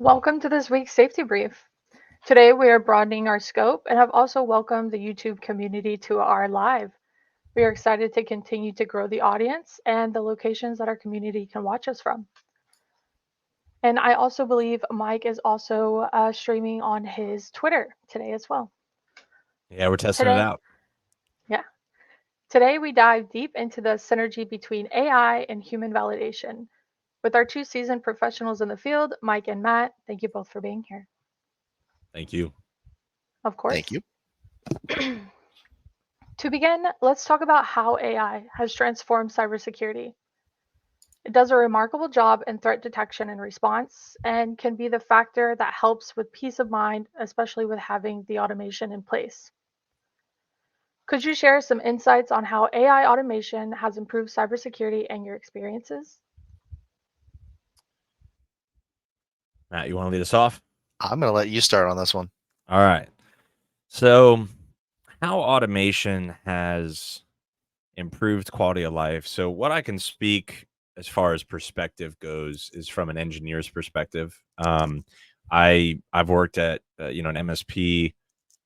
Welcome to this week's safety brief. Today we are broadening our scope and have also welcomed the YouTube community to our live. We are excited to continue to grow the audience and the locations that our community can watch us from. And I also believe Mike is also streaming on his Twitter today as well. Yeah, we're testing it Today, out. yeah. Today we dive deep into the synergy between AI and human validation. With our two seasoned professionals in the field, Mike and Matt, thank you both for being here. Thank you. Of Thank course. you. To begin, let's talk about how AI has transformed cybersecurity. It does a remarkable job in threat detection and response and can be the factor that helps with peace of mind, especially with having the automation in place. Could you share some insights on how AI automation has improved cybersecurity and your experiences? Matt, you want to lead us off? I'm going to let you start on this one. All right. So, how automation has improved quality of life. So, what I can speak as far as perspective goes is from an engineer's perspective. I've worked at an MSP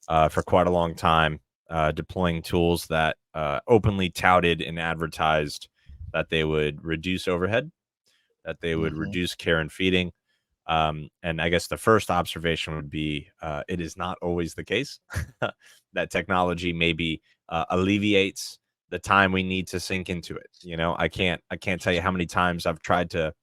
for quite a long time, deploying tools that openly touted and advertised that they would reduce overhead, that they would hmm reduce care and feeding. And I guess the first observation would be it is not always the case that technology maybe alleviates the time we need to sink into it. I can't tell you how many times I've tried to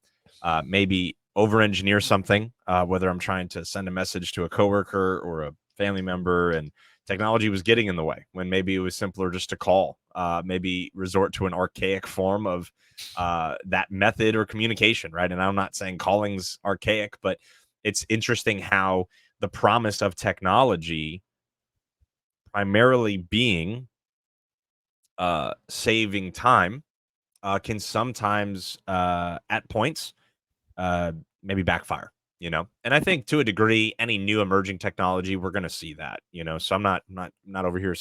maybe over engineer something, whether I'm trying to send a message to a coworker or a family member, and technology was getting in the way when maybe it was simpler just to call, maybe resort to an archaic form of that method or communication, right? And I'm not saying calling's archaic, but it's interesting how the promise of technology primarily being saving time can sometimes at points uh, maybe backfire, and I think to a degree any new emerging technology we're going to see that, so I'm not over here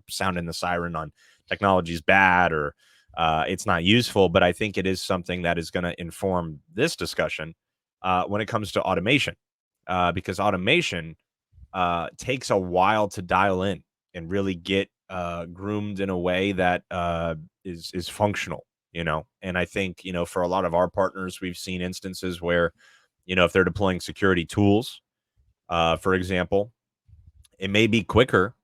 sounding the siren on technology's bad or it's not useful, but I think it is something that is going to inform this discussion when it comes to automation, because automation takes a while to dial in and really get groomed in a way that is functional, and I think, for a lot of our partners, we've seen instances where, if they're deploying security tools, for example, it may be quicker,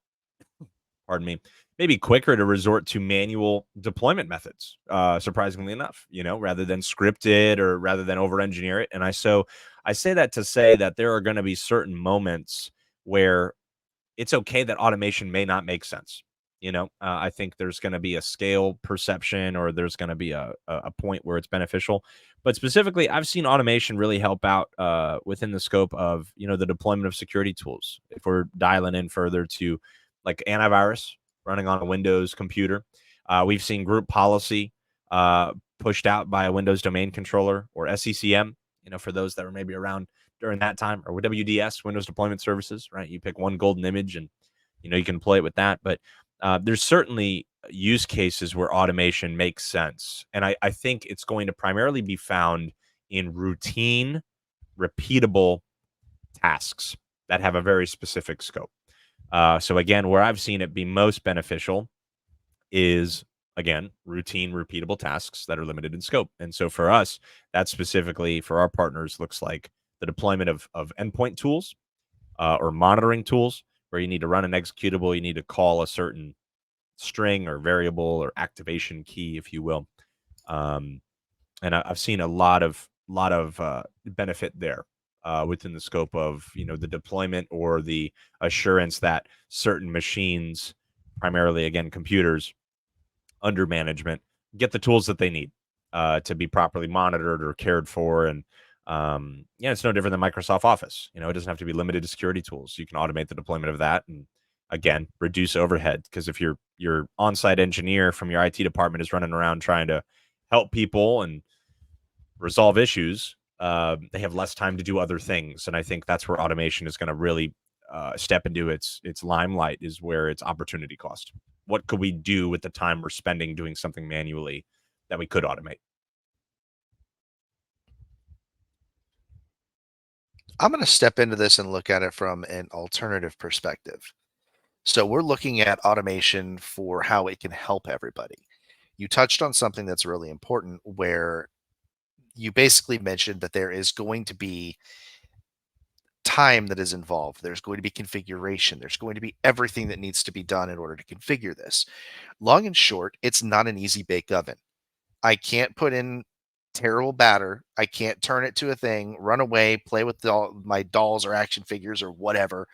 pardon me, maybe quicker to resort to manual deployment methods, surprisingly enough, rather than scripted or rather than over engineer it. And I say that to say that there are going to be certain moments where it's okay that automation may not make sense. I think there's going to be a scale perception, or there's going to be a point where it's beneficial. But specifically, I've seen automation really help out within the scope of, the deployment of security tools. If we're dialing in further to like antivirus running on a Windows computer, we've seen group policy pushed out by a Windows domain controller, or SCCM, for those that were maybe around during that time, or WDS, Windows Deployment Services, right? You pick one golden image and, you can play it with that. But there's certainly use cases where automation makes sense. And I think it's going to primarily be found in routine, repeatable tasks that have a very specific scope. So again, where I've seen it be most beneficial is, again, routine, repeatable tasks that are limited in scope. And so for us, that specifically for our partners looks like the deployment of endpoint tools or monitoring tools, where you need to run an executable, you need to call a certain string or variable or activation key, if you will. Um, and I've seen a lot of benefit there within the scope of, the deployment or the assurance that certain machines, primarily again computers under management, get the tools that they need to be properly monitored or cared for. And yeah, it's no different than Microsoft Office. It doesn't have to be limited to security tools. You can automate the deployment of that and, again, reduce overhead. Because if your on-site engineer from your IT department is running around trying to help people and resolve issues, they have less time to do other things. And I think that's where automation is going to really step into its limelight, is where its opportunity cost. What could we do with the time we're spending doing something manually that we could automate? I'm going to step into this and look at it from an alternative perspective. So we're looking at automation for how it can help everybody. You touched on something that's really important where you basically mentioned that there is going to be time that is involved. There's going to be configuration. There's going to be everything that needs to be done in order to configure this. Long and short, it's not an easy bake oven. I can't put in terrible batter. I can't turn it to a thing, run away, play with my dolls or action figures or whatever,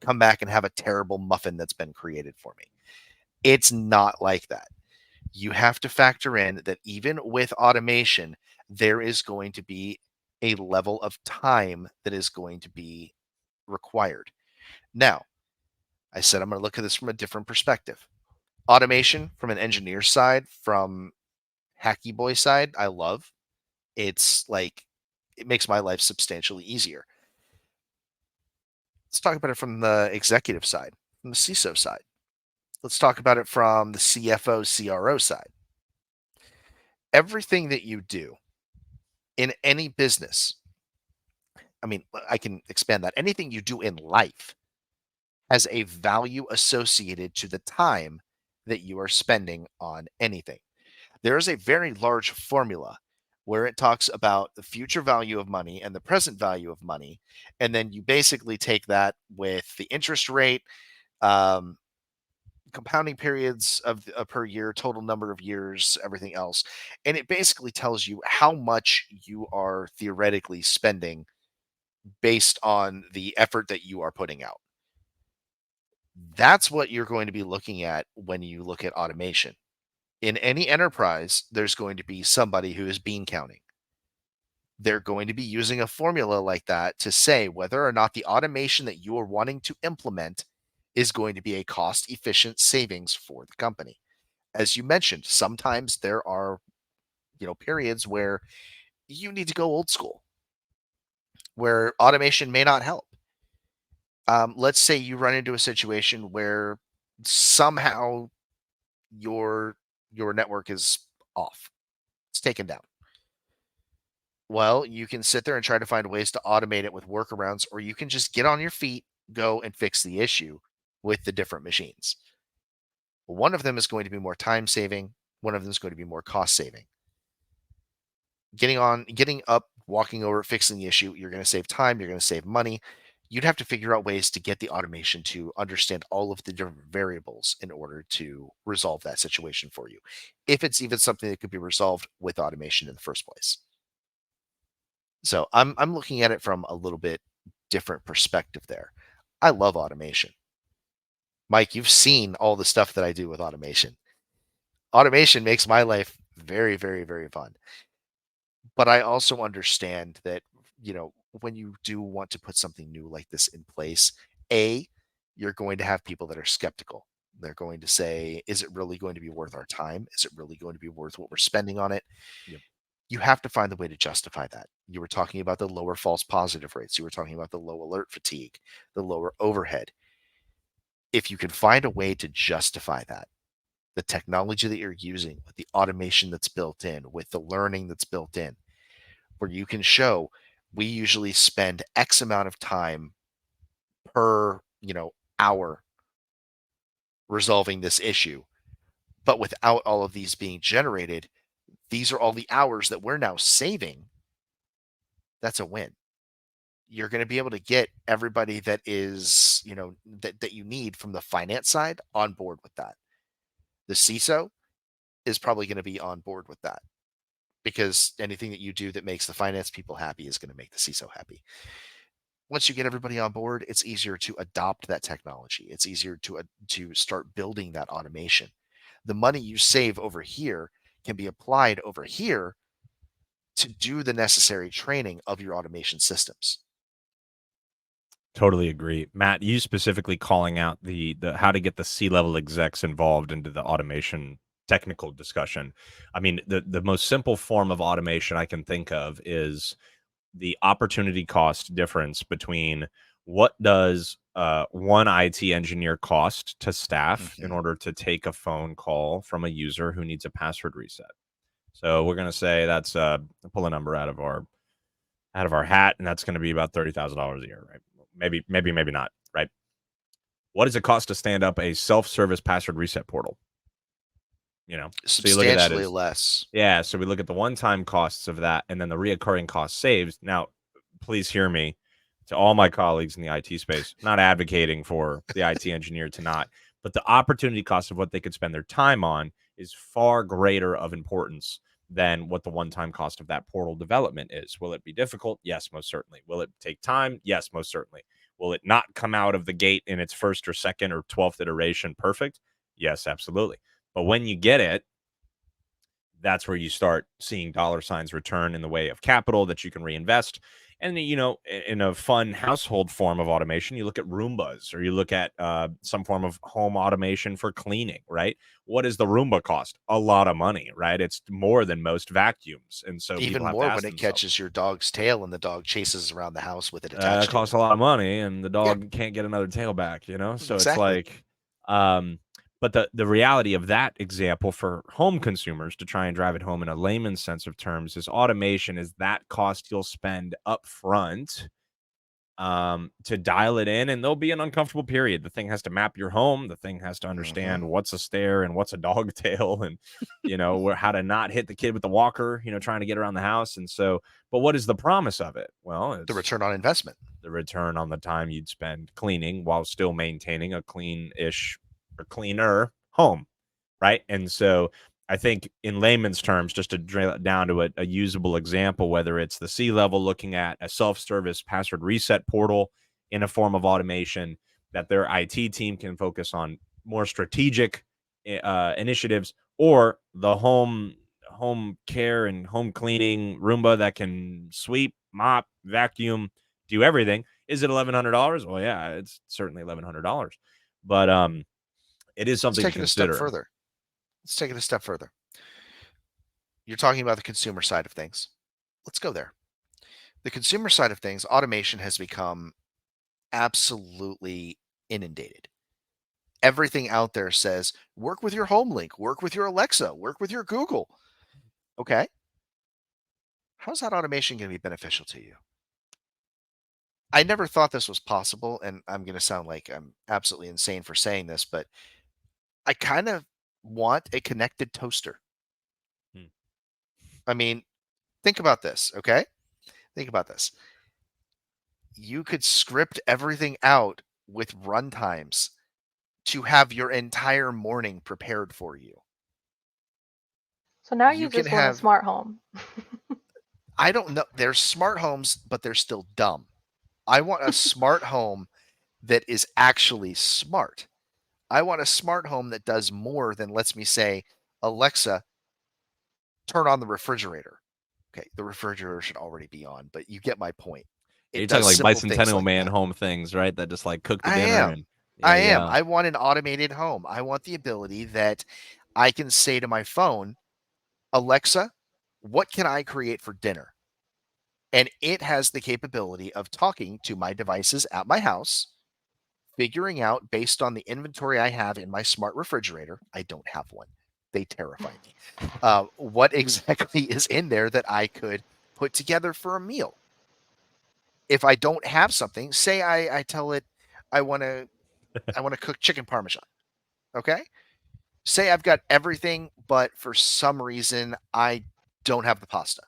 come back and have a terrible muffin that's been created for me. It's not like that. You have to factor in that even with automation, there is going to be a level of time that is going to be required. Now, I said I'm going to look at this from a different perspective. Automation from an engineer side, from hacky boy side, I love. It's like it makes my life substantially easier. Let's talk about it from the executive side, from the CISO side. Let's talk about it from the CFO, CRO side. Everything that you do in any business, I mean, I can expand that. Anything you do in life has a value associated to the time that you are spending on anything. There is a very large formula where it talks about the future value of money and the present value of money. And then you basically take that with the interest rate, um, compounding periods of per year, total number of years, everything else. And it basically tells you how much you are theoretically spending based on the effort that you are putting out. That's what you're going to be looking at when you look at automation. In any enterprise, there's going to be somebody who is bean counting. They're going to be using a formula like that to say whether or not the automation that you are wanting to implement is going to be a cost efficient savings for the company. As you mentioned, sometimes there are, periods where you need to go old school, where automation may not help. Let's say you run into a situation where somehow your your network is off. It's taken down. Well, you can sit there and try to find ways to automate it with workarounds, or you can just get on your feet, go and fix the issue with the different machines. One of them is going to be more time saving, one of them is going to be more cost saving. Getting up, walking over, fixing the issue, you're going to save time, you're going to save money. You'd have to figure out ways to get the automation to understand all of the different variables in order to resolve that situation for you, if it's even something that could be resolved with automation in the first place. So I'm looking at it from a little bit different perspective there. I love automation. Mike, you've seen all the stuff that I do with automation. Automation makes my life very, very, very fun. But I also understand that, when you do want to put something new like this in place, you're going to have people that are skeptical. They're going to say, is it really going to be worth our time? Is it really going to be worth what we're spending on it? Yep. You have to find the way to justify that. You were talking about the lower false positive rates. You were talking about the low alert fatigue, the lower overhead. If you can find a way to justify that, the technology that you're using, with the automation that's built in, with the learning that's built in, where you can show we usually spend X amount of time per, hour resolving this issue, but without all of these being generated, these are all the hours that we're now saving. That's a win. You're going to be able to get everybody that is, that you need from the finance side on board with that. The CISO is probably going to be on board with that, because anything that you do that makes the finance people happy is going to make the CISO happy. Once you get everybody on board, it's easier to adopt that technology. It's easier to start building that automation. The money you save over here can be applied over here to do the necessary training of your automation systems. Totally agree. Matt, you specifically calling out the how to get the C-level execs involved into the automation technical discussion. I mean, the most simple form of automation I can think of is the opportunity cost difference between what does one IT engineer cost to staff in Mhm. order to take a phone call from a user who needs a password reset. So we're going to say that's pull a number out of our out of our hat, and that's going to be about $30,000 a year, right? Maybe not, right? What does it cost to stand up a self-service password reset portal? So you look at that Substantially as, less. yeah. So we look at the one-time costs of that, and then the reoccurring cost saves. Now, please hear me, to all my colleagues in the IT space, not advocating for the IT engineer to not, but the opportunity cost of what they could spend their time on is far greater of importance than what the one-time cost of that portal development is. Will it be difficult? Yes, most certainly. Will it take time? Yes, most certainly. Will it not come out of the gate in its first or second or 12th iteration perfect? Yes, absolutely. But when you get it, that's where you start seeing dollar signs return in the way of capital that you can reinvest. And in a fun household form of automation, you look at Roombas, or you look at some form of home automation for cleaning, right? What does the Roomba cost? A lot of money, right? It's more than most vacuums, and so Even people have to more when ask it themselves, catches your dog's tail and the dog chases around the house with it attached it to costs it. a lot of money, and the Yeah, dog can't get another tail back, So it's exactly. like, um, but the reality of that example for home consumers, to try and drive it home in a layman's sense of terms, is automation is that cost you'll spend up front to dial it in, and there'll be an uncomfortable period. The thing has to map your home. The thing has to Hmm. understand what's a stair and what's a dog tail, and how to not hit the kid with the walker, trying to get around the house. And so, but what is the promise of it? Well, The it's return on investment. the return on the time you'd spend cleaning while still maintaining a clean-ish or cleaner home, right? And so I think, in layman's terms, just to drill it down to a usable example, whether it's the C-level looking at a self-service password reset portal in a form of automation that their IT team can focus on more strategic initiatives, or the home care and home cleaning Roomba that can sweep, mop, vacuum, do everything. Is it $1,100? Well, yeah, it's certainly $1,100, but it is Let's something to take it a step consider. further. Let's take it a step further. You're talking about the consumer side of things. Let's go there. The consumer side of things, automation has become absolutely inundated. Everything out there says work with your home link, work with your Alexa, work with your Google. Okay. How's that automation going to be beneficial to you? I never thought this was possible, and I'm going to sound like I'm absolutely insane for saying this, but I kind of want a connected toaster. Hmm. I mean, think about this, okay? Think about this. You could script everything out with runtimes to have your entire morning prepared for you. So now you You can just want a have, smart home. I don't know, there's smart homes, but they're still dumb. I want a smart home that is actually smart. I want a smart home that does more than lets me say, Alexa, turn on the refrigerator. Okay, the refrigerator should already be on, but you get my point. You're It talking does like simple things Bicentennial like Man that. home things, right? That just like cook the I dinner am. and yeah, I am. yeah. I want an automated home. I want the ability that I can say to my phone, Alexa, what can I create for dinner? And it has the capability of talking to my devices at my house, figuring out based on the inventory I have in my smart refrigerator. I don't have one. They terrify me. What exactly is in there that I could put together for a meal? If I don't have something, say I tell it I want to cook chicken parmesan. Okay. Say I've got everything, but for some reason I don't have the pasta.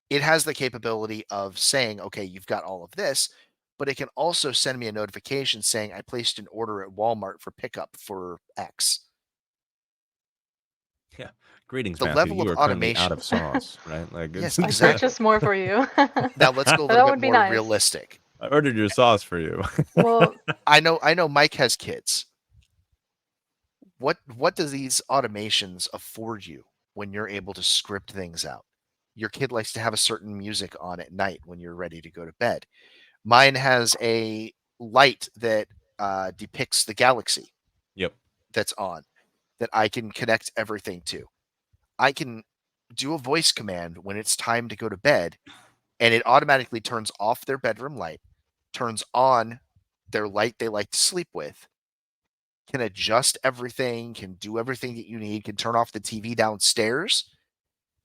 It has the capability of saying, okay, you've got all of this, but it can also send me a notification saying I placed an order at Walmart for pickup for X. Yeah. Greetings, The Matthew. level You of are currently out automation. of sauce, right? Like Yes, it's I exactly. purchased more for you. Now let's go a little That bit would be more nice. realistic. I ordered your sauce for you. Well, I know Mike has kids. What do these automations afford you when you're able to script things out? Your kid likes to have a certain music on at night when you're ready to go to bed. Mine has a light that depicts the galaxy Yep. that's on that I can connect everything to. I can do a voice command when it's time to go to bed, and it automatically turns off their bedroom light, turns on their light they like to sleep with, can adjust everything, can do everything that you need, can turn off the TV downstairs,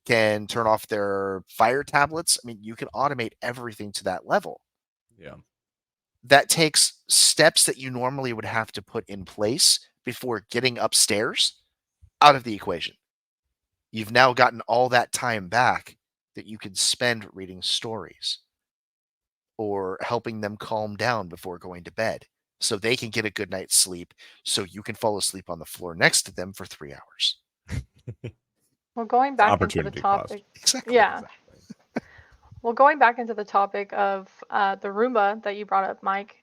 can turn off their fire tablets. I mean, you can automate everything to that level. Yeah. That takes steps that you normally would have to put in place before getting upstairs out of the equation. You've now gotten all that time back that you can spend reading stories or helping them calm down before going to bed so they can get a good night's sleep so you can fall asleep on the floor next to them for 3 hours. Well, going It's back into the opportunity cost. topic, Exactly. yeah. Well, going back into the topic of the Roomba that you brought up, Mike,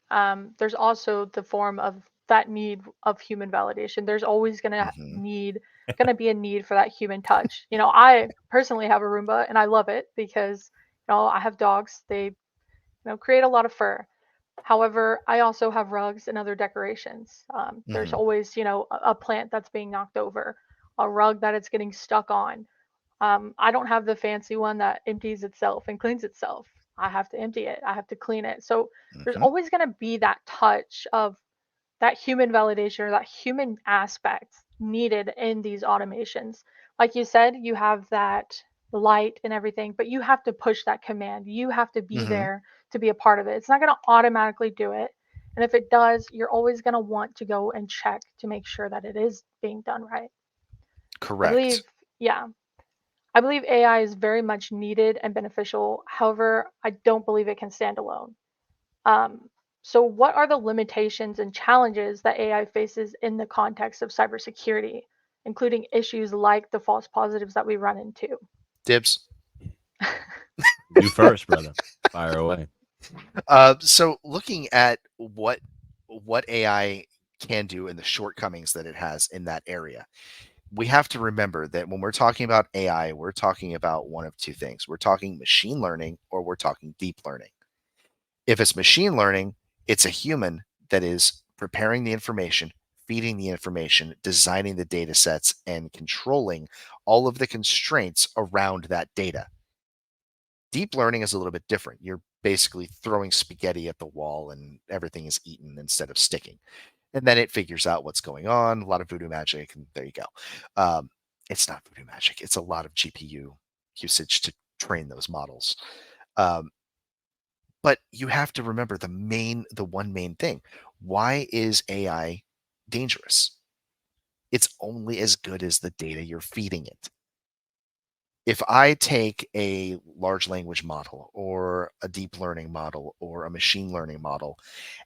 there's also the form of that need of human validation. There's always Mhm. gonna be a need for that human touch. You know, I personally have a Roomba and I love it because, you know, I have dogs. They, you know, create a lot of fur. However, I also have rugs and other decorations. There's Mhm. always, you know, a plant that's being knocked over, a rug that it's getting stuck on. I don't have the fancy one that empties itself and cleans itself. I have to empty it. I have to clean it. So there's Mhm. always going to be that touch of that human validation or that human aspect needed in these automations. Like you said, you have that light and everything, but you have to push that command. You have to be Mhm. there to be a part of it. It's not going to automatically do it. And if it does, you're always going to want to go and check to make sure that it is being done right. I believe, Correct. yeah, I believe AI is very much needed and beneficial. However, I don't believe it can stand alone. Um, so, what are the limitations and challenges that AI faces in the context of cybersecurity, including issues like the false positives that we run into? Dibs. You first, brother. Fire away. So looking at what AI can do and the shortcomings that it has in that area, we have to remember that when we're talking about AI, we're talking about one of two things. We're talking machine learning or we're talking deep learning. If it's machine learning, it's a human that is preparing the information, feeding the information, designing the data sets, and controlling all of the constraints around that data. Deep learning is a little bit different. You're basically throwing spaghetti at the wall and everything is eaten instead of sticking. And then it figures out what's going on, a lot of voodoo magic, and there you go. Um, it's not voodoo magic, it's a lot of GPU usage to train those models. Um, but you have to remember the one main thing. Why is AI dangerous? It's only as good as the data you're feeding it. If I take a large language model or a deep learning model or a machine learning model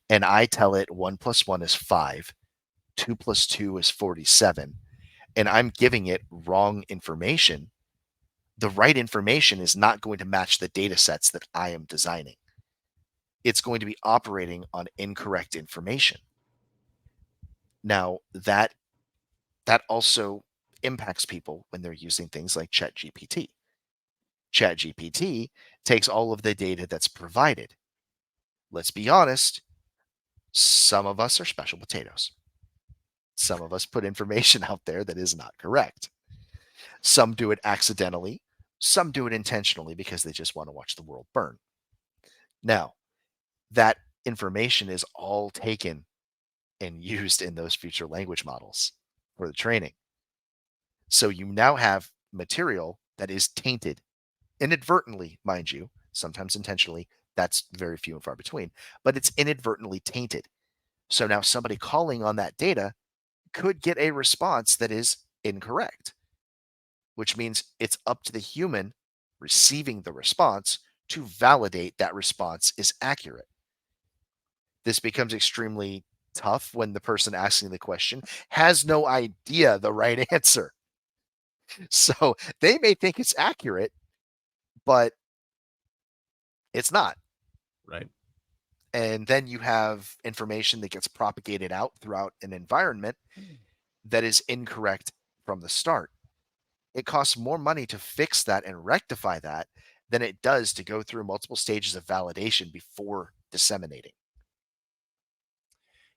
and I tell it 1 plus 1 is 5, 2 plus 2 is 47, and I'm giving it wrong information, the right information is not going to match the data sets that I am designing. It's going to be operating on incorrect information. Now, that also impacts people when they're using things like ChatGPT. ChatGPT takes all of the data that's provided. Let's be honest, some of us are special potatoes. Some of us put information out there that is not correct. Some do it accidentally, some do it intentionally because they just want to watch the world burn. Now, that information is all taken and used in those future language models for the training. So you now have material that is tainted inadvertently, mind you, sometimes intentionally. That's very few and far between, but it's inadvertently tainted. So now somebody calling on that data could get a response that is incorrect, which means it's up to the human receiving the response to validate that response is accurate. This becomes extremely tough when the person asking the question has no idea the right answer. So they may think it's accurate, but it's not. Right. And then you have information that gets propagated out throughout an environment that is incorrect from the start. It costs more money to fix that and rectify that than it does to go through multiple stages of validation before disseminating.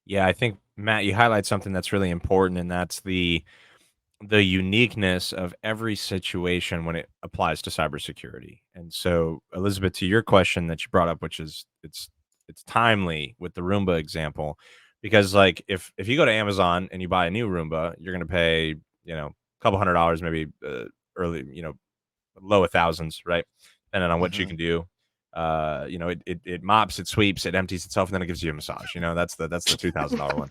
Yeah, I think Matt, you highlight something that's really important, and that's the uniqueness of every situation when it applies to cybersecurity. And so, Elizabeth, to your question that you brought up, which is it's timely with the Roomba example, because like if you go to Amazon and you buy a new Roomba, you're going to pay a couple $100, maybe early low thousands, right? Depending on what you Mhm. can do. It mops, it sweeps, it empties itself, and then it gives you a massage. That's the $2,000 one.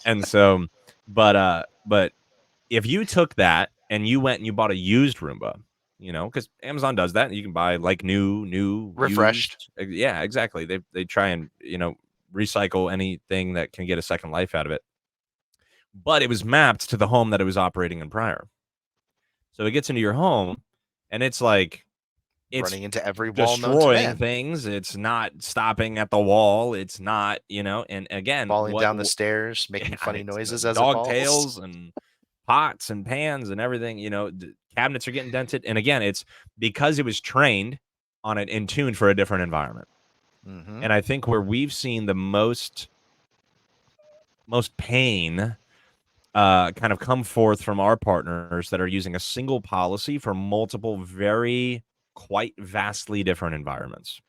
And so, but if you took that and you went and you bought a used Roomba, because Amazon does that, you can buy like new, Refreshed. used. Yeah, exactly. They try and recycle anything that can get a second life out of it. But it was mapped to the home that it was operating in prior. So it gets into your home, and it's like it's Running into every wall known to destroying man. things. It's not stopping at the wall. It's not, and again, Falling down the stairs, making yeah, funny it's noises as it dog falls. tails and pots and pans and everything. Cabinets are getting dented, and again, it's because it was trained on it and tuned for a different environment. Mhm. And I think where we've seen the most pain kind of come forth from our partners that are using a single policy for multiple, very quite vastly different environments.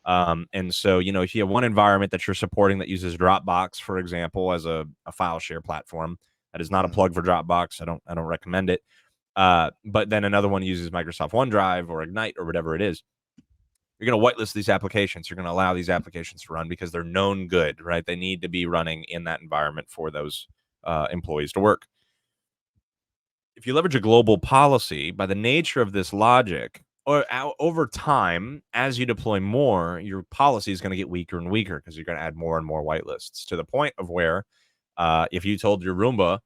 And so, if you have one environment that you're supporting that uses Dropbox, for example, as a file share platform, that is not a Mhm. plug for Dropbox. I don't recommend it. But then another one uses Microsoft OneDrive or Ignite or whatever it is. You're going to whitelist these applications. You're going to allow these applications to run because they're known good, right? They need to be running in that environment for those employees to work. If you leverage a global policy, by the nature of this logic, or over time, as you deploy more, your policy is going to get weaker and weaker because you're going to add more and more whitelists to the point of where, if you told your Roomba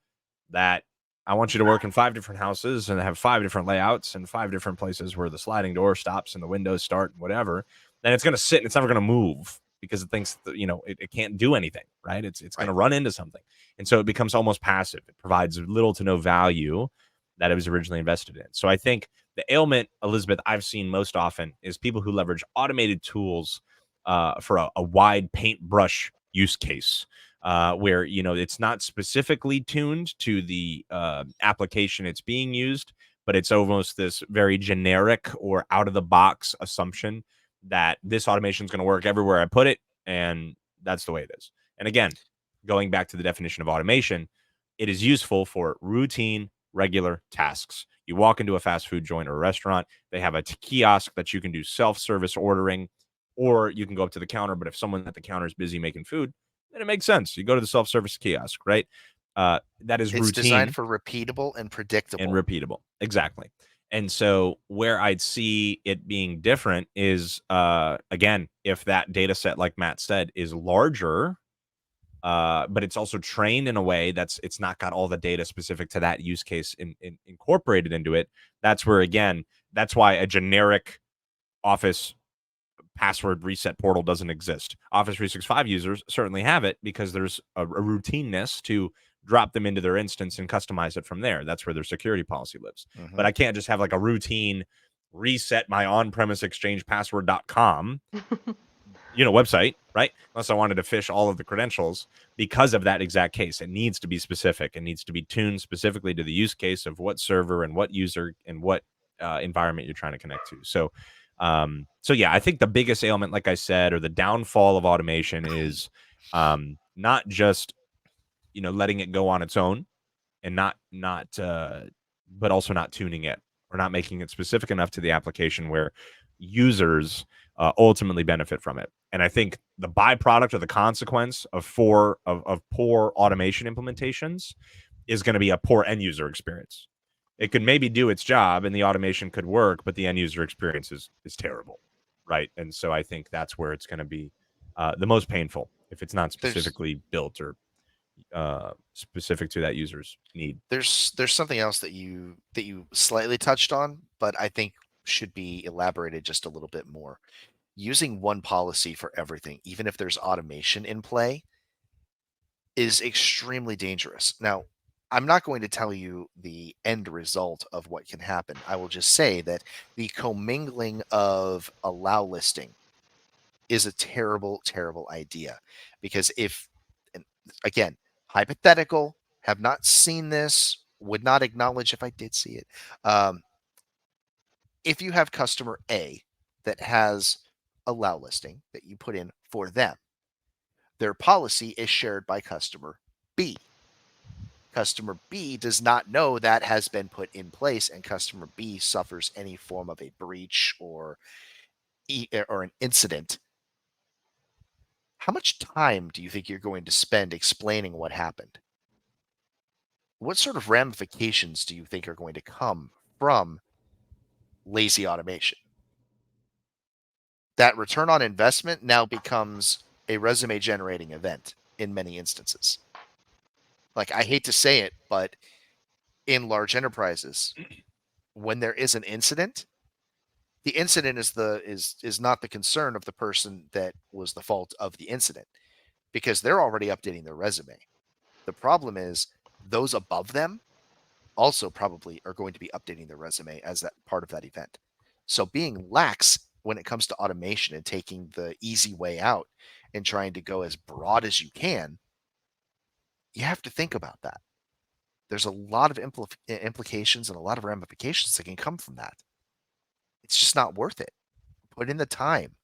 that I want you to work in 5 different houses and have 5 different layouts and 5 different places where the sliding door stops and the windows start and whatever, then it's going to sit and it's never going to move because it thinks that, it can't do anything, right? It's going Right. to run into something. And so it becomes almost passive. It provides little to no value that it was originally invested in. So I think the ailment, Elizabeth, I've seen most often is people who leverage automated tools for a wide paintbrush use case where it's not specifically tuned to the application it's being used, but it's almost this very generic or out of the box assumption that this automation is going to work everywhere I put it, and that's the way it is. And again, going back to the definition of automation, it is useful for routine, regular tasks. You walk into a fast food joint or a restaurant, they have a kiosk that you can do self-service ordering, or you can go up to the counter. But if someone at the counter is busy making food, then it makes sense. You go to the self-service kiosk, right? That is It's designed routine for repeatable and and predictable. repeatable. Exactly. And so where I'd see it being different is again, if that data set, like Matt said, is larger, but it's also trained in a way it's not got all the data specific to that use case incorporated into it. That's where again, that's why a generic Office password reset portal doesn't exist. Office 365 users certainly have it because there's a routineness to drop them into their instance and customize it from there. That's where their security policy lives. But Mhm. I can't just have like a routine reset my on-premise exchange password.com website, right? Unless I wanted to fish all of the credentials because of that exact case. It needs to be specific. It needs to be tuned specifically to the use case of what server and what user and what environment you're trying to connect to. So yeah, I think the biggest ailment, like I said, or the downfall of automation is not just letting it go on its own and but also not tuning it or not making it specific enough to the application where users ultimately benefit from it. And I think the byproduct or the consequence of poor automation implementations is going to be a poor end user experience. It could maybe do its job and the automation could work, but the end user experience is terrible, right? And so I think that's where it's going to be the most painful if it's not There's specifically built or specific to that user's need. there's something else that you slightly touched on, but I think should be elaborated just a little bit more. Using one policy for everything, even if there's automation in play, is extremely dangerous. Now, I'm not going to tell you the end result of what can happen. I will just say that the commingling of allow listing is a terrible, terrible idea. Because if, and again, hypothetical, have not seen this, would not acknowledge if I did see it. Um, if you have customer A that has allow listing that you put in for them, their policy is shared by customer B. Customer B does not know that has been put in place, and customer B suffers any form of a breach or an incident. How much time do you think you're going to spend explaining what happened? What sort of ramifications do you think are going to come from lazy automation? That return on investment now becomes a resume generating event in many instances. Like, I hate to say it, but in large enterprises, when there is an incident, the incident is not the concern of the person that was the fault of the incident, because they're already updating their resume. The problem is those above them also probably are going to be updating their resume as that part of that event. So being lax when it comes to automation and taking the easy way out and trying to go as broad as you can, you have to think about that. There's a lot of implications and a lot of ramifications that can come from that. It's just not worth it. Put in the time.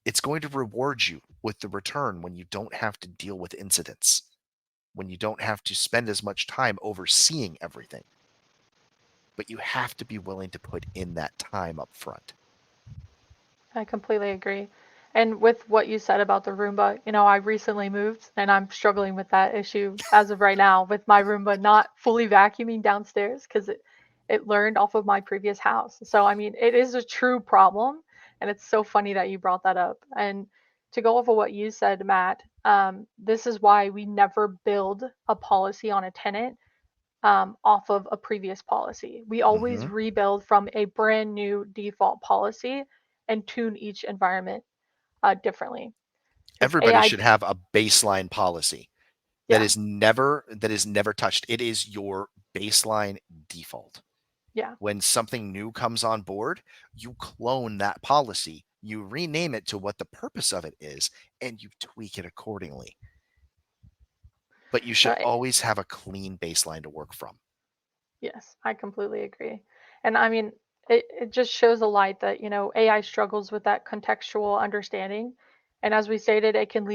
It's going to reward you with the return when you don't have to deal with incidents, when you don't have to spend as much time overseeing everything. But you have to be willing to put in that time up front. I completely agree. And with what you said about the Roomba, I recently moved and I'm struggling with that issue as of right now with my Roomba not fully vacuuming downstairs because it learned off of my previous house. So, I mean, it is a true problem. And it's so funny that you brought that up. And to go off of what you said, Matt, this is why we never build a policy on a tenant off of a previous policy. We always Mm-hmm. rebuild from a brand new default policy and tune each environment differently. Because Everybody AI, should have a baseline policy that yeah, is never touched. It is your baseline default. yeah. When something new comes on board, you clone that policy, you rename it to what the purpose of it is, and you tweak it accordingly. But you should No, always have a clean baseline to work from. yes, I completely agree. And I mean, it just shows a light that, AI struggles with that contextual understanding. And as we stated, it can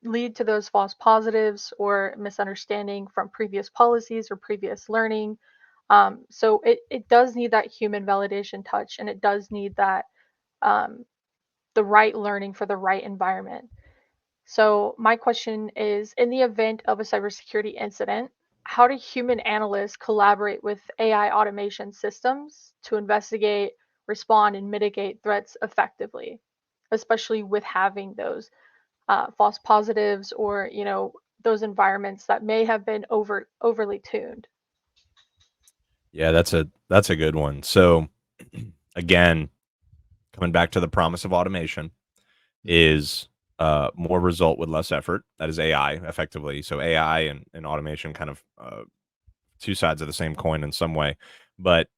lead to those false positives or misunderstanding from previous policies or previous learning. So it does need that human validation touch and it does need that um, the right learning for the right environment. So my question is, in the event of a cybersecurity incident, how do human analysts collaborate with AI automation systems to investigate, respond, and mitigate threats effectively, especially with having those false positives or those environments that may have been overly tuned? Yeah, that's a good one. So again, coming back to the promise of automation is more result with less effort. That is AI effectively. So AI and automation kind of two sides of the same coin in some way. But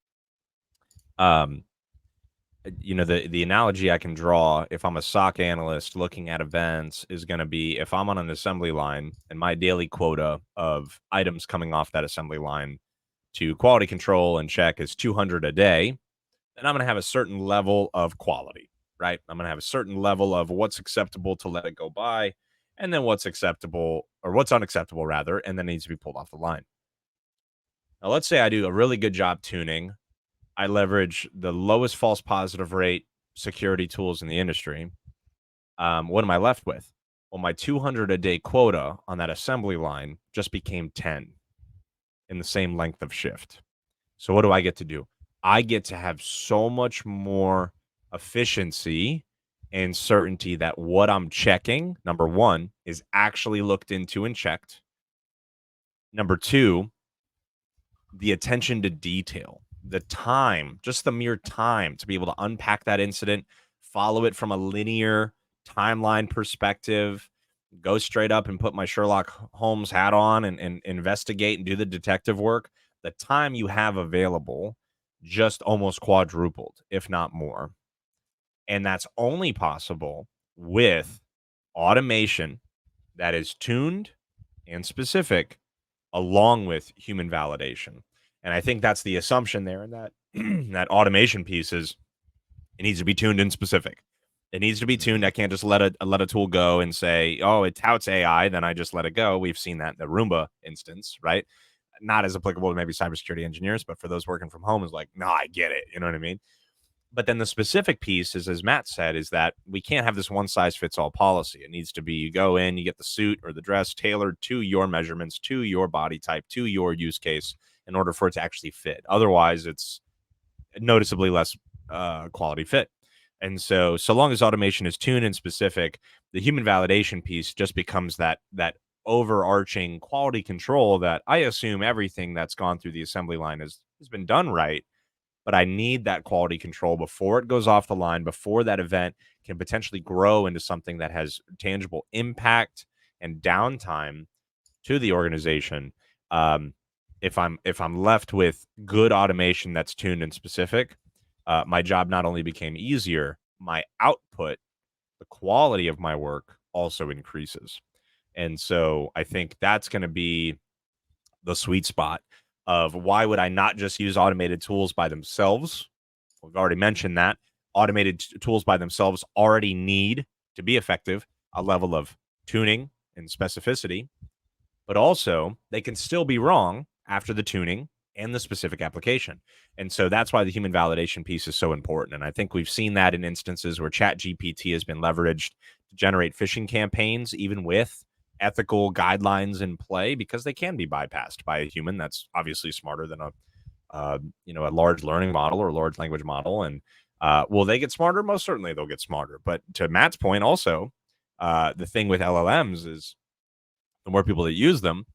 um, the analogy I can draw if I'm a SOC analyst looking at events is going to be if I'm on an assembly line and my daily quota of items coming off that assembly line to quality control and check is 200 a day, then I'm going to have a certain level of quality, right? I'm going to have a certain level of what's acceptable to let it go by, and then what's acceptable or what's unacceptable rather, and then needs to be pulled off the line. Now, let's say I do a really good job tuning. I leverage the lowest false positive rate security tools in the industry. What am I left with? Well, my 200 a day quota on that assembly line just became 10 in the same length of shift. So what do I get to do? I get to have so much more efficiency and certainty that what I'm checking, number one, is actually looked into and checked. Number two, the attention to detail, the time, just the mere time to be able to unpack that incident, follow it from a linear timeline perspective, go straight up and put my Sherlock Holmes hat on and investigate and do the detective work. The time you have available just almost quadrupled, if not more. And that's only possible with automation that is tuned and specific along with human validation. And I think that's the assumption there in that that automation piece is it needs to be tuned in specific. It needs to be tuned. I can't just let a tool go and say, oh, it touts AI, then I just let it go. We've seen that in the Roomba instance, right? Not as applicable to maybe cybersecurity engineers, but for those working from home is like, no, I get it. You know what I mean? But then the specific piece is, as Matt said, is that we can't have this one size fits all policy. It needs to be you go in, you get the suit or the dress tailored to your measurements, to your body type, to your use case in order for it to actually fit. Otherwise, it's noticeably less quality fit. And so long as automation is tuned and specific, the human validation piece just becomes that overarching quality control that I assume everything that's gone through the assembly line has been done right, but I need that quality control before it goes off the line, before that event can potentially grow into something that has tangible impact and downtime to the organization. Um, if I'm left with good automation that's tuned and specific, my job not only became easier, my output, the quality of my work also increases. And so I think that's going to be the sweet spot of why would I not just use automated tools by themselves? We've already mentioned that automated tools by themselves already need to be effective a level of tuning and specificity, but also they can still be wrong after the tuning and the specific application. And so that's why the human validation piece is so important. And I think we've seen that in instances where Chat GPT has been leveraged to generate phishing campaigns, even with ethical guidelines in play, because they can be bypassed by a human that's obviously smarter than a large learning model or large language model. And will they get smarter? Most certainly they'll get smarter. But to Matt's point, also, the thing with LLMs is the more people that use them,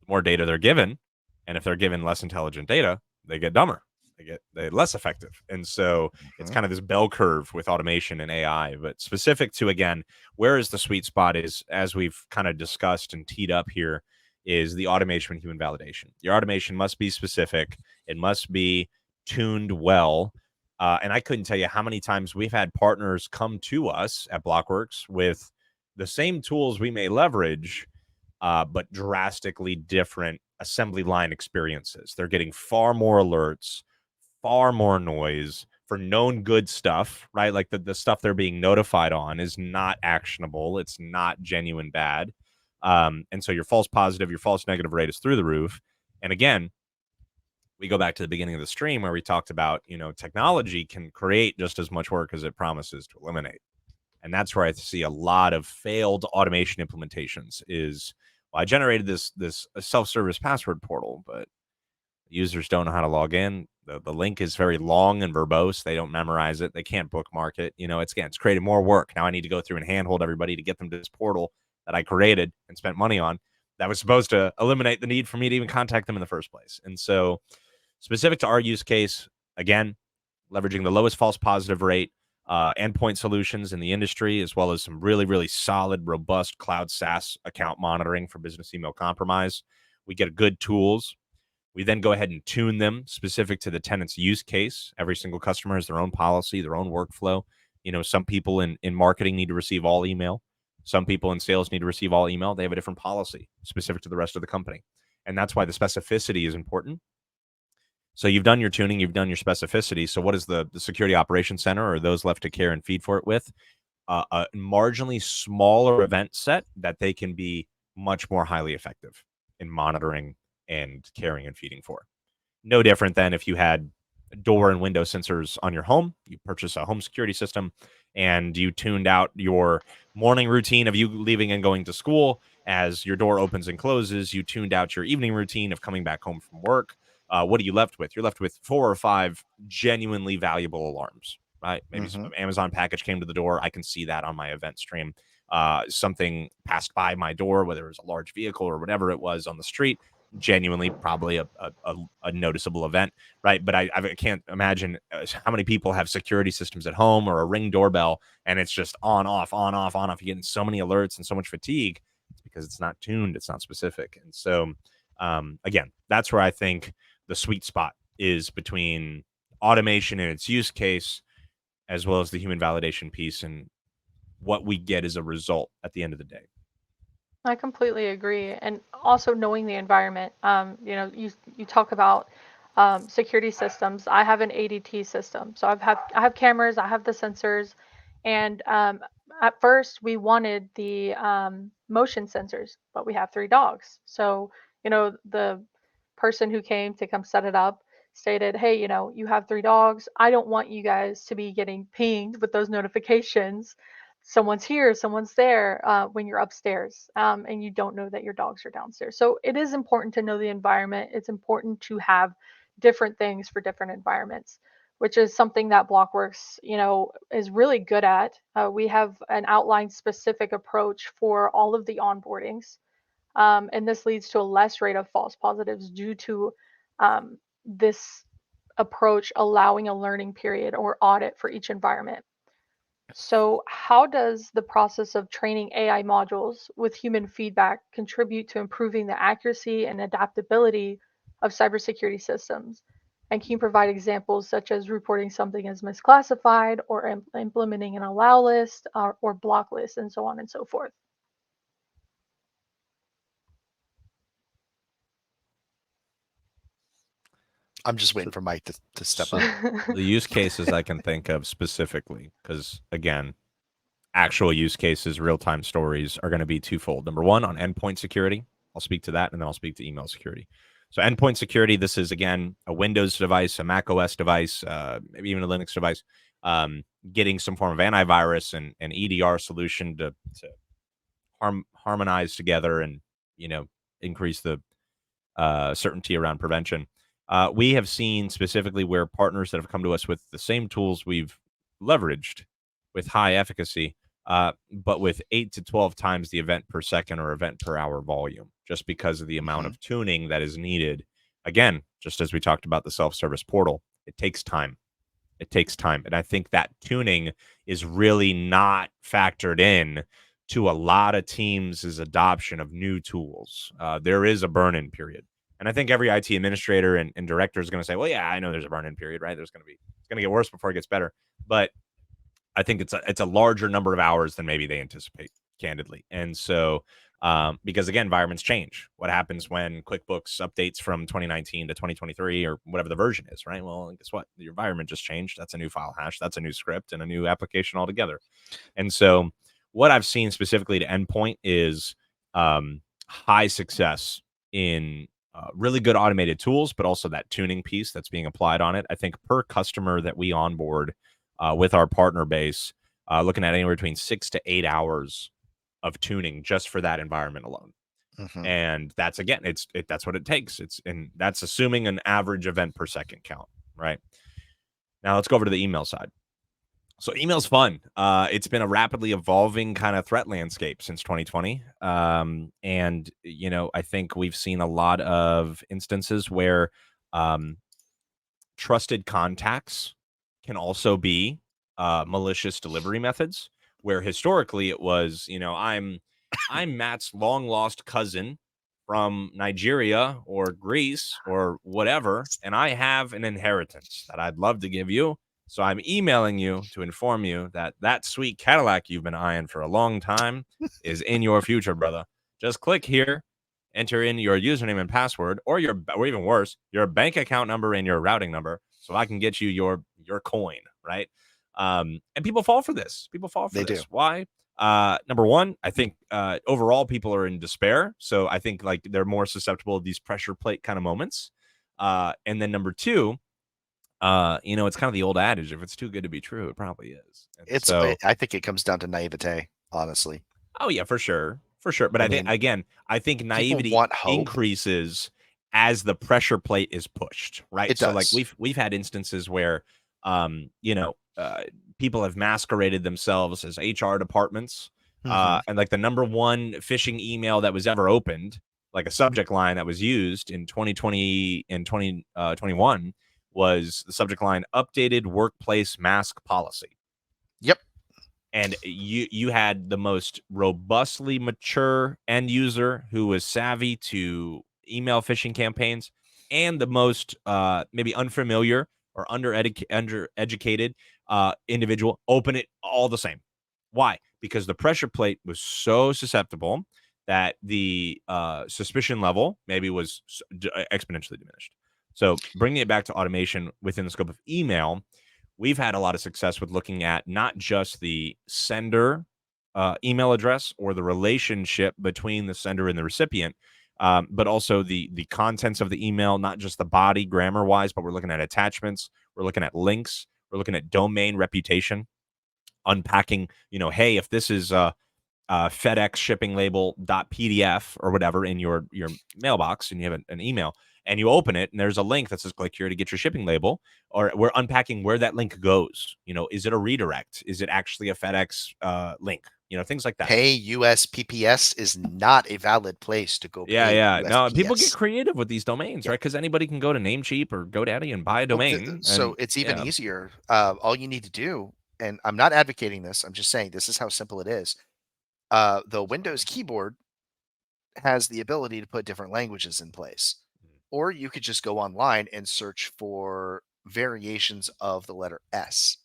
the more data they're given. And if they're given less intelligent data, they get dumber. They're less effective. And so it's Mhm. kind of this bell curve with automation and AI. But specific to, again, where is the sweet spot is, as we've kind of discussed and teed up here, is the automation and human validation. Your automation must be specific. It must be tuned well. And I couldn't tell you how many times we've had partners come to us at Blockworks with the same tools we may leverage, but drastically different assembly line experiences. They're getting far more alerts, far more noise for known good stuff, right? Like the stuff they're being notified on is not actionable. It's not genuine bad. And so your false positive, your false negative rate is through the roof. And again, we go back to the beginning of the stream where we talked about, technology can create just as much work as it promises to eliminate. And that's where I see a lot of failed automation implementations is, well, I generated this self-service password portal, but users don't know how to log in. The link is very long and verbose. They don't memorize it. They can't bookmark it. It's created more work. Now I need to go through and handhold everybody to get them to this portal that I created and spent money on that was supposed to eliminate the need for me to even contact them in the first place. And so specific to our use case, again, leveraging the lowest false positive rate, endpoint solutions in the industry, as well as some really, really solid, robust cloud SaaS account monitoring for business email compromise. We get good tools. We then go ahead and tune them specific to the tenant's use case. Every single customer has their own policy, their own workflow. Some people in marketing need to receive all email. Some people in sales need to receive all email. They have a different policy specific to the rest of the company. And that's why the specificity is important. So you've done your tuning, you've done your specificity. So what is the security operations center or those left to care and feed for it with? A marginally smaller event set that they can be much more highly effective in monitoring and caring and feeding for. No different than if you had door and window sensors on your home. You purchase a home security system and you tuned out your morning routine of you leaving and going to school. As your door opens and closes, you tuned out your evening routine of coming back home from work. What are you left with? You're left with 4 or 5 genuinely valuable alarms, right? Maybe Mhm. some Amazon package came to the door. I can see that on my event stream. Something passed by my door, whether it was a large vehicle or whatever it was on the street, genuinely probably a noticeable event, right? But I can't imagine how many people have security systems at home or a Ring doorbell, and it's just on, off, on, off, on, off. You're getting so many alerts and so much fatigue. It's because it's not tuned, it's not specific. And so, again, that's where I think the sweet spot is between automation and its use case, as well as the human validation piece and what we get as a result at the end of the day. I completely agree. And also knowing the environment. You talk about security systems. I have an ADT system, so I have cameras, I have the sensors, And at first, we wanted the motion sensors, but we have 3 dogs. So, the person who came to come set it up stated, hey, you have 3 dogs. I don't want you guys to be getting pinged with those notifications. Someone's here, someone's there when you're upstairs and you don't know that your dogs are downstairs. So it is important to know the environment. It's important to have different things for different environments, which is something that Blockworks, is really good at. We have an outline specific approach for all of the onboardings, and this leads to a less rate of false positives due to this approach allowing a learning period or audit for each environment. So, how does the process of training AI modules with human feedback contribute to improving the accuracy and adaptability of cybersecurity systems? And can you provide examples such as reporting something as misclassified or implementing an allow list or block list and so on and so forth? I'm just waiting for Mike to step up. The use cases I can think of specifically, because again, actual use cases, real time stories are going to be twofold. Number one, on endpoint security, I'll speak to that, and then I'll speak to email security. So, endpoint security, this is again a Windows device, a Mac OS device, maybe even a Linux device, getting some form of antivirus and an EDR solution to harmonize together and increase the certainty around prevention. We have seen specifically where partners that have come to us with the same tools we've leveraged with high efficacy, but with 8 to 12 times the event per second or event per hour volume, just because of the amount of tuning that is needed. Again, just as we talked about the self-service portal, it takes time. It takes time. And I think that tuning is really not factored in to a lot of teams' adoption of new tools. There is a burn-in period. And I think every IT administrator and director is going to say, well, yeah, I know there's a burn-in period, right? It's going to get worse before it gets better. But I think it's a larger number of hours than maybe they anticipate, candidly. And so, because again, environments change. What happens when QuickBooks updates from 2019 to 2023 or whatever the version is, right? Well, guess what? The environment just changed. That's a new file hash. That's a new script and a new application altogether. And so, what I've seen specifically to endpoint is high success in really good automated tools, but also that tuning piece that's being applied on it. I think per customer that we onboard with our partner base, looking at anywhere between 6 to 8 hours of tuning just for that environment alone. And that's again, that's what it takes. And that's assuming an average event per second count, right? Now let's go over to the email side. So email's fun. It's been a rapidly evolving kind of threat landscape since 2020. And, I think we've seen a lot of instances where trusted contacts can also be malicious delivery methods, where historically it was, I'm Matt's long lost cousin from Nigeria or Greece or whatever, and I have an inheritance that I'd love to give you. So I'm emailing you to inform you that that sweet Cadillac you've been eyeing for a long time is in your future, brother. Just click here, enter in your username and password, or even worse, your bank account number and your routing number, so I can get you your coin, right? And people fall for this. People fall for They this. do. Why? Number one, I think overall people are in despair, so I think like they're more susceptible to these pressure plate kind of moments. And then number two, it's kind of the old adage: if it's too good to be true, it probably is. And so, I think it comes down to naivete, honestly. oh yeah, for sure, for sure. But I I think mean, again, I think people naivety want hope. increases as the pressure plate is pushed, right? It So like does. we've had instances where, people have masqueraded themselves as HR departments, and like the number one phishing email that was ever opened, like a subject line that was used in 2020 and 2021 was the subject line "updated workplace mask policy." Yep. And you had the most robustly mature end user who was savvy to email phishing campaigns, and the most maybe unfamiliar or undereducated individual open it all the same. Why? Because the pressure plate was so susceptible that the suspicion level maybe was exponentially diminished. So bringing it back to automation within the scope of email, we've had a lot of success with looking at not just the sender email address or the relationship between the sender and the recipient, but also the contents of the email, not just the body grammar wise, but we're looking at attachments, we're looking at links, we're looking at domain reputation, unpacking, hey, if this is FedEx shipping label .pdf or whatever in your mailbox, and you have an email, and you open it, and there's a link that says click here to get your shipping label, or we're unpacking where that link goes. Is it a redirect? Is it actually a FedEx link? Things like that. Pay USPPS is not a valid place to go Yeah, pay yeah. No, people get USPS. creative with these domains, Yeah. right? Because anybody can go to Namecheap or GoDaddy and buy a Well, domain, so and it's even yeah, easier. All you need to do, and I'm not advocating this, I'm just saying this is how simple it is. The Windows keyboard has the ability to put different languages in place. Or you could just go online and search for variations of the letter S.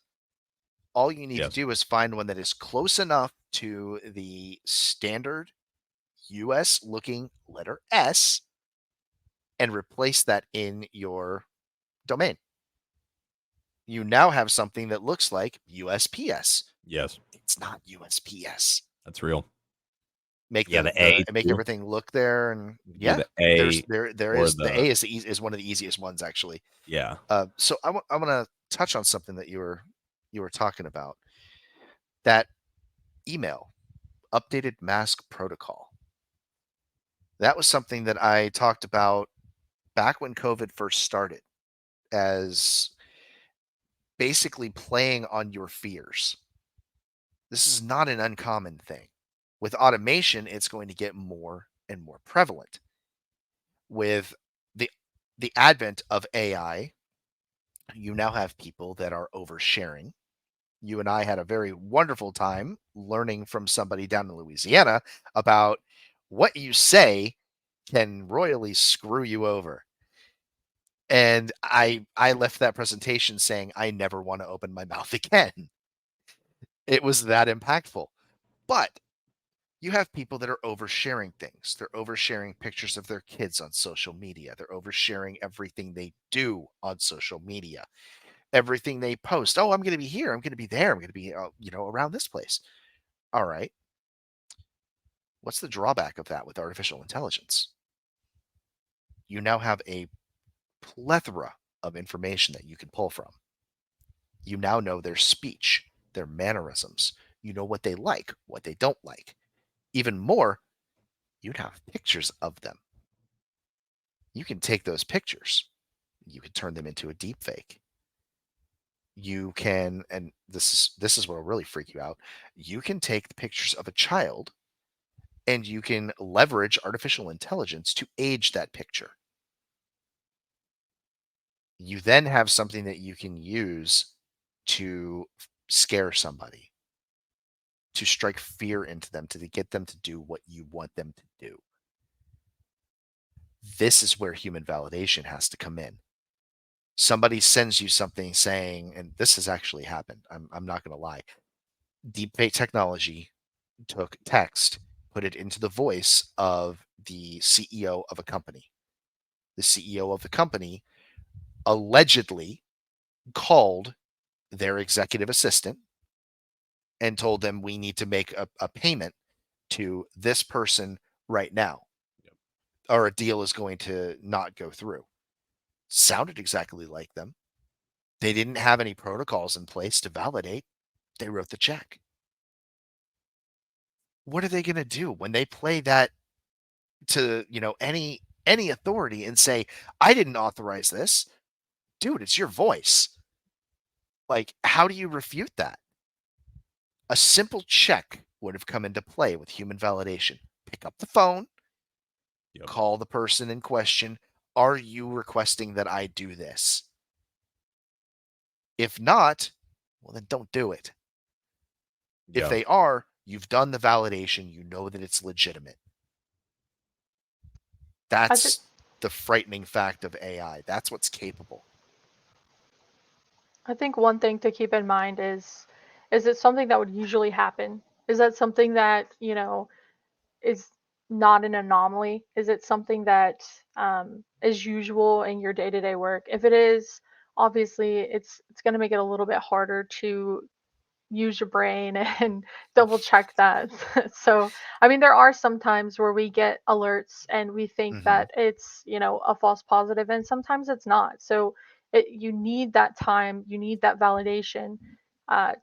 All you need to yes, do is find one that is close enough to the standard US looking letter S and replace that in your domain. You now have something that looks like USPS. yes, It's not USPS. that's real. Make Yeah, the the A make too. everything look there, and You can do yeah, the there's A there or is the the A is one of the easiest ones actually. yeah, So I want to touch on something that you were talking about, that email updated mask protocol. That was something that I talked about back when COVID first started, as basically playing on your fears. This is not an uncommon thing. With automation, it's going to get more and more prevalent. With the advent of AI, you now have people that are oversharing. You and I had a very wonderful time learning from somebody down in Louisiana about what you say can royally screw you over. And I left that presentation saying I never want to open my mouth again. It was that impactful. But you have people that are oversharing things. They're oversharing pictures of their kids on social media. They're oversharing everything they do on social media. Everything they post. Oh, I'm going to be here. I'm going to be there. I'm going to be, around this place. All right. What's the drawback of that with artificial intelligence? You now have a plethora of information that you can pull from. You now know their speech, their mannerisms. You know what they like, what they don't like. Even more, you'd have pictures of them. You can take those pictures, you can turn them into a deep fake. You can, and this is what will really freak you out. You can take the pictures of a child and you can leverage artificial intelligence to age that picture. You then have something that you can use to scare somebody, to strike fear into them, to get them to do what you want them to do. This is where human validation has to come in. Somebody sends you something saying, and this has actually happened, I'm not going to lie. Deepfake technology took text, put it into the voice of the CEO of a company. The CEO of the company allegedly called their executive assistant and told them, we need to make a payment to this person right now, Yep. or a deal is going to not go through. Sounded exactly like them. They didn't have any protocols in place to validate. They wrote the check. What are they going to do when they play that to, any authority and say, I didn't authorize this? Dude, it's your voice. Like, how do you refute that? A simple check would have come into play with human validation. Pick up the phone, Yep. call the person in question. Are you requesting that I do this? If not, well, then don't do it. If Yeah. they are, you've done the validation. You know that it's legitimate. I think That's the frightening fact of AI. That's what's capable. I think one thing to keep in mind is it something that would usually happen? Is that something that, is not an anomaly? Is it something that is usual in your day-to-day work? If it is, obviously it's going to make it a little bit harder to use your brain and double check that. So, I mean, there are some times where we get alerts and we think Hmm. that it's, a false positive, and sometimes it's not. So, you need that time, you need that validation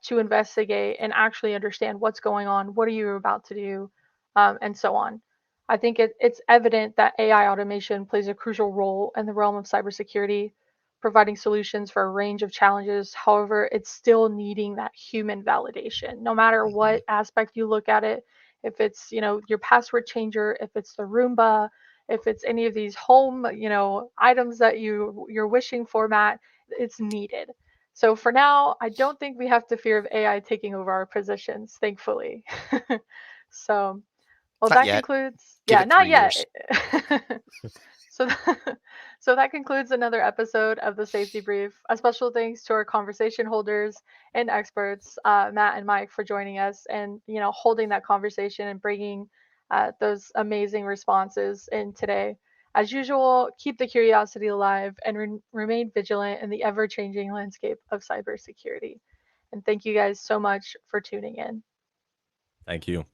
to investigate and actually understand what's going on, what are you about to do, and so on. I think it's evident that AI automation plays a crucial role in the realm of cybersecurity, providing solutions for a range of challenges. However, it's still needing that human validation, no matter Hmm. what aspect you look at it. If it's, your password changer, if it's the Roomba, if it's any of these home, items that you're wishing for, Matt, it's needed. So for now, I don't think we have to fear of AI taking over our positions, thankfully. So, well, Not that yet. concludes, Give yeah, it not 3 years. yet. So, so that concludes another episode of the Safety Brief. A special thanks to our conversation holders and experts, Matt and Mike, for joining us and holding that conversation and bringing those amazing responses in today. As usual, keep the curiosity alive and remain vigilant in the ever-changing landscape of cybersecurity. And thank you guys so much for tuning in. Thank you.